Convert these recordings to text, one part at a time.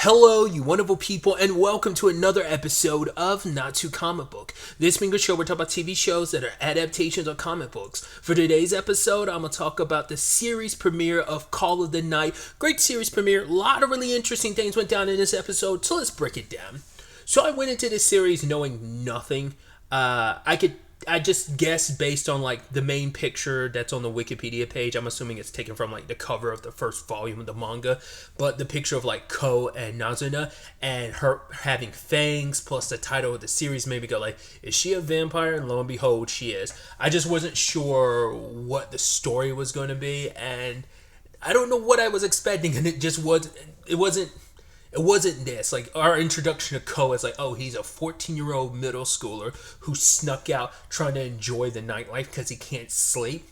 Hello, you wonderful people, and welcome to another episode of Not Too Comic Book. This being a show, we're talking about TV shows that are adaptations of comic books. For today's episode, I'm going to talk about the series premiere of Call of the Night. Great series premiere. A lot of really interesting things went down in this episode, so let's break it down. So I went into this series knowing nothing. I just guessed based on like the main picture that's on the Wikipedia page. I'm assuming it's taken from like the cover of the first volume of the manga, but the picture of like Ko and Nazuna and her having fangs plus the title of the series made me go like, is she a vampire? And lo and behold, she is. I just wasn't sure what the story was going to be, and I don't know what I was expecting, and it wasn't this. Like, our introduction to Ko is like, oh, he's a 14-year-old middle schooler who snuck out trying to enjoy the nightlife because he can't sleep.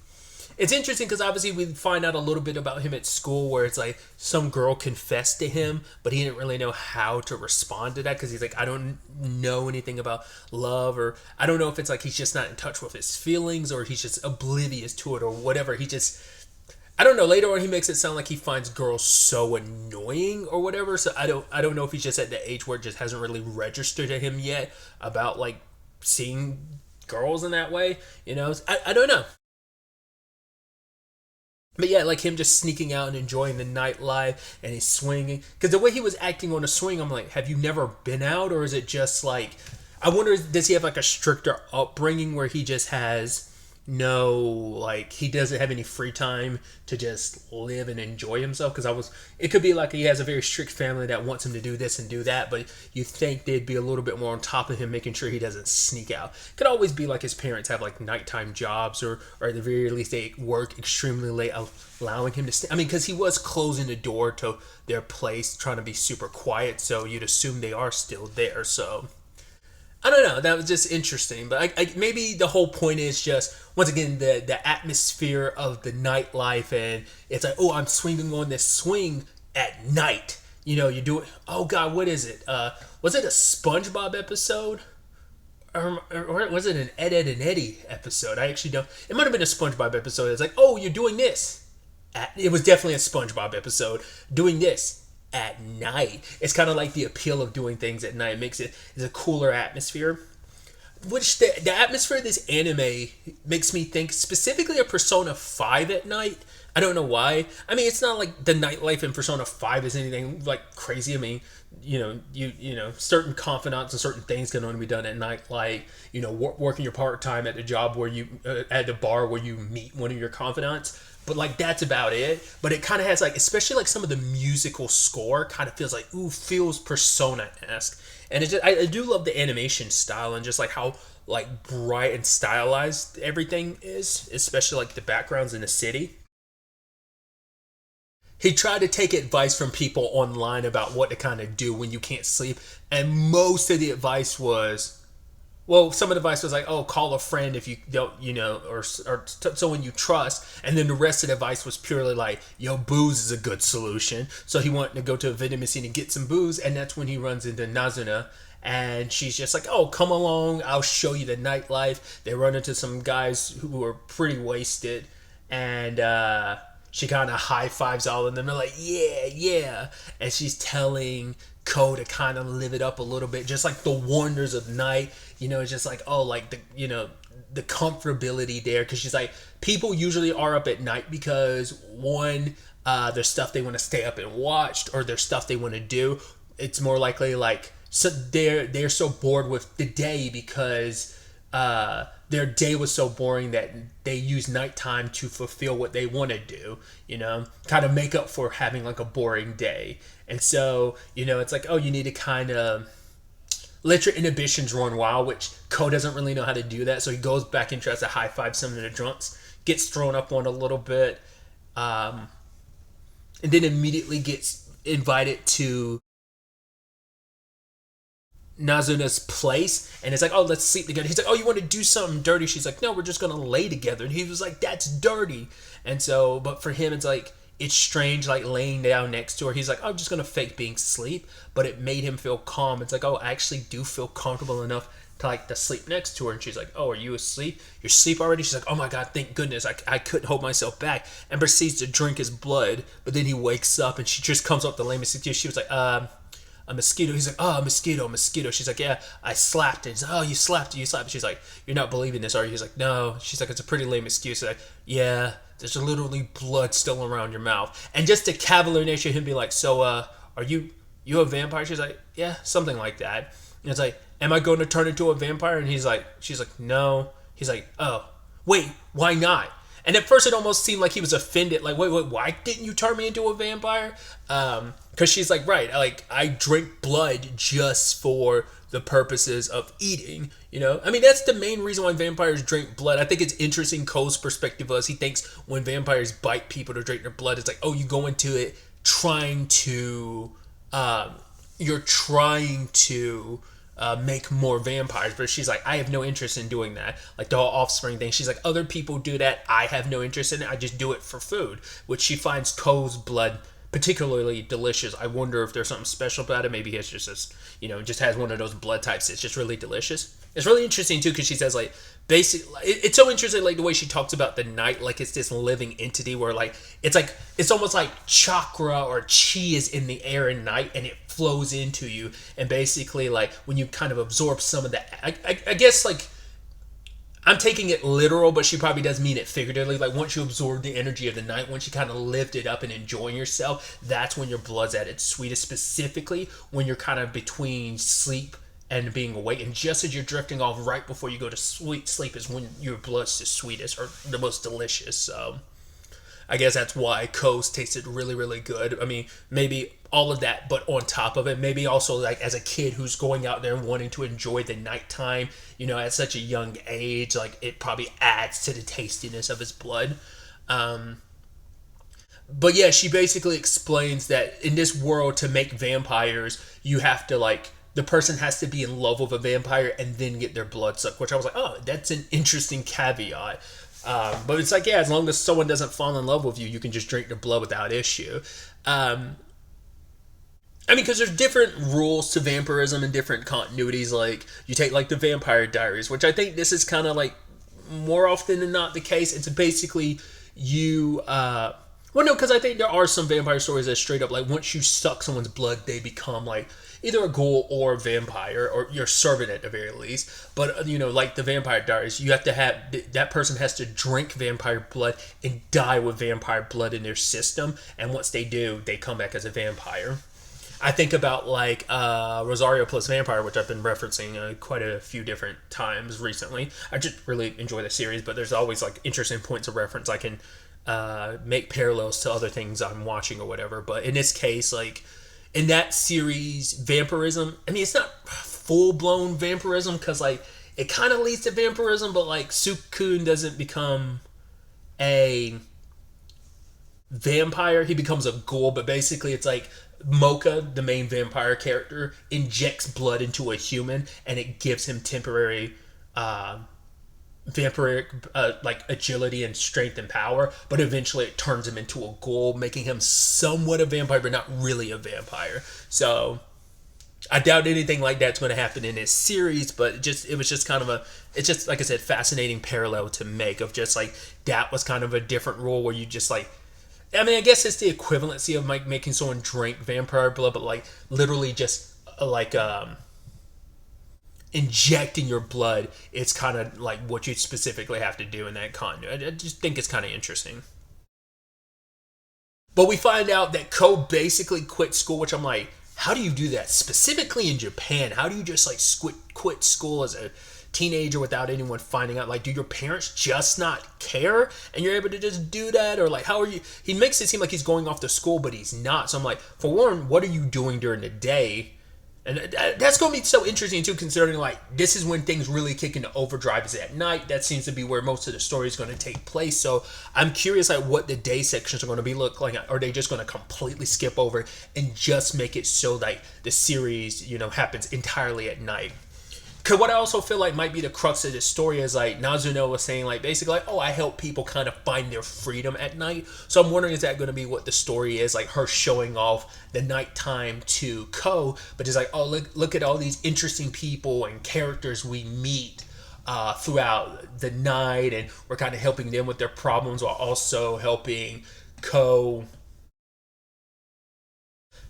It's interesting because obviously we find out a little bit about him at school where it's like some girl confessed to him, but he didn't really know how to respond to that because he's like, I don't know anything about love, or I don't know if it's like he's just not in touch with his feelings or he's just oblivious to it or whatever. I don't know. Later on, he makes it sound like he finds girls so annoying or whatever. So I don't know if he's just at the age where it just hasn't really registered to him yet about like seeing girls in that way. You know, I don't know. But yeah, like him just sneaking out and enjoying the nightlife and he's swinging. Because the way he was acting on a swing, I'm like, have you never been out, or is it just like, I wonder, does he have like a stricter upbringing where he just has no, like, he doesn't have any free time to just live and enjoy himself? Because it could be like he has a very strict family that wants him to do this and do that, but you think they'd be a little bit more on top of him, making sure he doesn't sneak out. Could always be like his parents have like nighttime jobs, or at the very least they work extremely late, allowing him to stay. I mean, because he was closing the door to their place, trying to be super quiet, so you'd assume they are still there. So I don't know. That was just interesting. But maybe the whole point is just, once again, the atmosphere of the nightlife. And it's like, oh, I'm swinging on this swing at night. You know, you do it. Oh, God, what is it? Was it a SpongeBob episode? Or was it an Ed, Ed, and Eddie episode? I actually don't. It might have been a SpongeBob episode. It's like, oh, you're doing this. It was definitely a SpongeBob episode. Doing this at night. It's kind of like the appeal of doing things at night. It makes it a cooler atmosphere. Which the atmosphere of this anime makes me think specifically of Persona 5 at night. I don't know why. I mean, it's not like the nightlife in Persona 5 is anything like crazy. I mean, you know, certain confidants and certain things can only be done at night, like, you know, working your part time at the job where you at the bar where you meet one of your confidants. But like that's about it. But it kind of has like, especially like some of the musical score kind of feels like, feels Persona-esque. And I do love the animation style and just like how like bright and stylized everything is, especially like the backgrounds in the city. He tried to take advice from people online about what to kind of do when you can't sleep, and most of the advice was, well, some of the advice was like, oh, call a friend if you don't, you know, or someone you trust. And then the rest of the advice was purely like, yo, booze is a good solution. So he wanted to go to a vending machine and get some booze. And that's when he runs into Nazuna. And she's just like, oh, come along. I'll show you the nightlife. They run into some guys who are pretty wasted. And she kind of high fives all of them. They're like, yeah, yeah. And she's telling Ko to kind of live it up a little bit, just like the wonders of night. You know, it's just like, oh, like the comfortability there, because she's like, people usually are up at night because one, there's stuff they want to stay up and watch, or there's stuff they want to do. It's more likely like, so they're so bored with the day because their day was so boring that they use nighttime to fulfill what they want to do, you know, kind of make up for having like a boring day. And so, you know, it's like, oh, you need to kind of let your inhibitions run wild, which Ko doesn't really know how to do that. So he goes back and tries to high five some of the drunks, gets thrown up on a little bit, and then immediately gets invited to Nazuna's place, and it's like, oh, let's sleep together. He's like, oh, you want to do something dirty? She's like, no, we're just gonna lay together. And he was like, that's dirty. And so, but for him, it's like, it's strange, like laying down next to her. He's like, I'm just gonna fake being asleep, but it made him feel calm. It's like, oh, I actually do feel comfortable enough to like to sleep next to her. And she's like, oh, are you asleep? You're asleep already? She's like, oh my God, thank goodness. I couldn't hold myself back, and proceeds to drink his blood. But then he wakes up and she just comes up to lay me. She was like, a mosquito. He's like, oh, a mosquito, a mosquito. She's like, yeah, I slapped it. He's like, oh, you slapped it, you slapped it. She's like, you're not believing this, are you? He's like, no. She's like, it's a pretty lame excuse. He's like, yeah, there's literally blood still around your mouth. And just the cavalier nature of him be like, so, are you a vampire? She's like, yeah, something like that. And it's like, am I going to turn into a vampire? And she's like, no. He's like, oh, wait, why not? And at first it almost seemed like he was offended. Like, wait, why didn't you turn me into a vampire? Because she's like, right, like, I drink blood just for the purposes of eating, you know? I mean, that's the main reason why vampires drink blood. I think it's interesting Cole's perspective was he thinks when vampires bite people to drink their blood, it's like, oh, you go into it trying to, you're trying to make more vampires. But she's like, I have no interest in doing that. Like the whole offspring thing. She's like, other people do that. I have no interest in it. I just do it for food. Which she finds Ko's blood particularly delicious. I wonder if there's something special about it. Maybe it's just, just has one of those blood types. It's just really delicious. It's really interesting too because she says like, it's so interesting like the way she talks about the night, like it's this living entity where like it's almost like chakra or chi is in the air at night and it flows into you, and basically like when you kind of absorb some of that, I guess like I'm taking it literal, but she probably does mean it figuratively. Like once you absorb the energy of the night, once you kind of lift it up and enjoying yourself, that's when your blood's at its sweetest, specifically when you're kind of between sleep and being awake. And just as you're drifting off right before you go to sleep is when your blood's the sweetest or the most delicious. So I guess that's why Co's tasted really, really good. I mean, maybe all of that, but on top of it, maybe also like as a kid who's going out there and wanting to enjoy the nighttime, at such a young age, like it probably adds to the tastiness of his blood. But yeah, she basically explains that in this world, to make vampires, you have to like, the person has to be in love with a vampire and then get their blood sucked, which I was like, oh, that's an interesting caveat. But it's like, yeah, as long as someone doesn't fall in love with you, you can just drink their blood without issue. I mean, because there's different rules to vampirism and different continuities. Like, you take, like, the Vampire Diaries, which I think this is kind of, like, more often than not the case. It's basically you, well, no, because I think there are some vampire stories that straight up, like, once you suck someone's blood, they become, like, either a ghoul or a vampire, or your servant at the very least. But, like the Vampire Diaries, you have to have, that person has to drink vampire blood and die with vampire blood in their system. And once they do, they come back as a vampire. I think about like Rosario Plus Vampire, which I've been referencing quite a few different times recently. I just really enjoy the series, but there's always like interesting points of reference I can make parallels to other things I'm watching or whatever. But in this case, like in that series, vampirism, I mean, it's not full-blown vampirism because like it kind of leads to vampirism, but like Sukun doesn't become a vampire. He becomes a ghoul, but basically it's like Mocha, the main vampire character, injects blood into a human and it gives him temporary vampiric like agility and strength and power, but eventually it turns him into a ghoul, making him somewhat a vampire but not really a vampire. So I doubt anything like that's going to happen in this series, but it was just kind of it's just like I said, fascinating parallel to make of just like that was kind of a different rule where you just like, I mean, I guess it's the equivalency of like making someone drink vampire blood, but like literally just like injecting your blood. It's kind of like what you specifically have to do in that continuity. I just think it's kind of interesting. But we find out that Ko basically quit school, which I'm like, how do you do that? Specifically in Japan, how do you just like quit school as a teenager without anyone finding out? Like, do your parents just not care and you're able to just do that? Or like, how are you? He makes it seem like he's going off to school, but he's not. So I'm like, for one, what are you doing during the day? And that's going to be so interesting too, considering like this is when things really kick into overdrive, is at night. That seems to be where most of the story is going to take place. So I'm curious like what the day sections are going to be look like. Are they just going to completely skip over and just make it so like the series, happens entirely at night? Because what I also feel like might be the crux of this story is like Nazuno was saying like basically like, oh, I help people kind of find their freedom at night. So I'm wondering, is that going to be what the story is, like her showing off the nighttime to Ko, but just like, oh, look at all these interesting people and characters we meet throughout the night, and we're kind of helping them with their problems while also helping Ko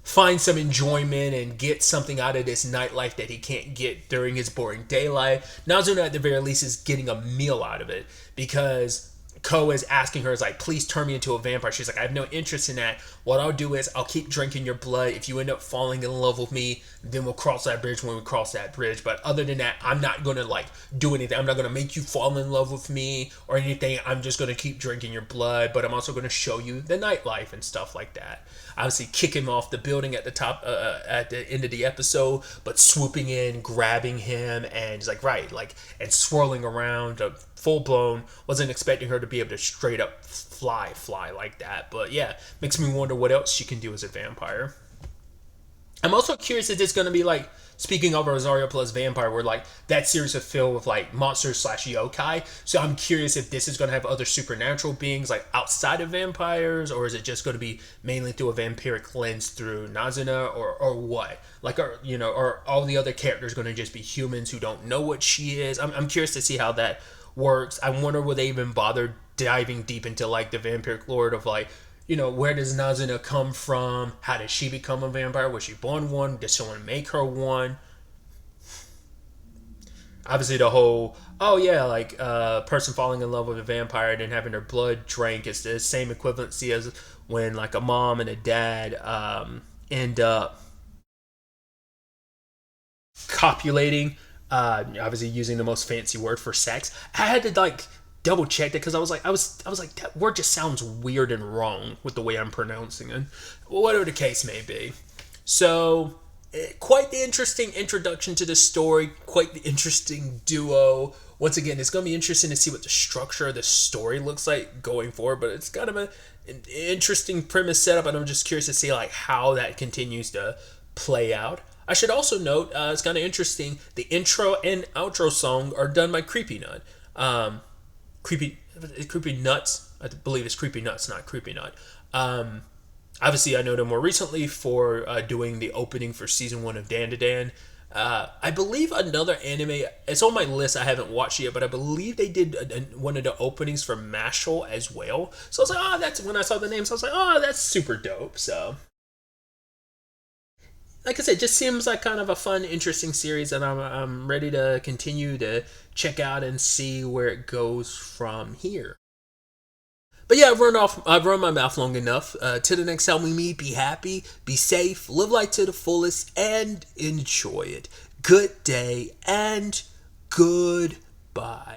find some enjoyment and get something out of this nightlife that he can't get during his boring day life. Nazuna, at the very least, is getting a meal out of it because Ko is asking her, is like, please turn me into a vampire. She's like, I have no interest in that. What I'll do is I'll keep drinking your blood. If you end up falling in love with me, then we'll cross that bridge when we cross that bridge. But other than that, I'm not going to like do anything. I'm not going to make you fall in love with me or anything. I'm just going to keep drinking your blood. But I'm also going to show you the nightlife and stuff like that. Obviously, kick him off the building at the top, at the end of the episode, but swooping in, grabbing him, and he's like, right, like, and swirling around, full blown. Wasn't expecting her to be able to straight up fly like that. But yeah, makes me wonder what else she can do as a vampire. I'm also curious if it's going to be like, speaking of Rosario plus Vampire, where like that series is filled with like monsters slash yokai. So I'm curious if this is going to have other supernatural beings like outside of vampires, or is it just going to be mainly through a vampiric lens through Nazuna, or what? Like, are all the other characters going to just be humans who don't know what she is? I'm curious to see how that works. I wonder will they even bother diving deep into like the vampiric lore of like, where does Nazuna come from? How did she become a vampire? Was she born one? Did someone make her one? Obviously, the whole, oh yeah, like a person falling in love with a vampire and then having their blood drank is the same equivalency as when like a mom and a dad end up copulating. Obviously, using the most fancy word for sex. I had to like double check that because I was like that word just sounds weird and wrong with the way I'm pronouncing it. Whatever the case may be. So quite the interesting introduction to the story, quite the interesting duo. Once again, it's going to be interesting to see what the structure of the story looks like going forward, but it's kind of an interesting premise setup, and I'm just curious to see like how that continues to play out. I should also note, it's kind of interesting, the intro and outro song are done by Creepy Nut. Creepy Nuts. I believe it's Creepy Nuts, not Creepy Nut. Obviously, I know them more recently for doing the opening for season 1 of Dan to Dan. I believe another anime. It's on my list. I haven't watched it yet, but I believe they did one of the openings for Mashal as well. So I was like, oh, that's when I saw the names. I was like, oh, that's super dope. So, like I said, just seems like kind of a fun, interesting series, and I'm ready to continue to check out and see where it goes from here. But yeah, I've run my mouth long enough. Till the next time we meet, be happy, be safe, live life to the fullest, and enjoy it. Good day and goodbye.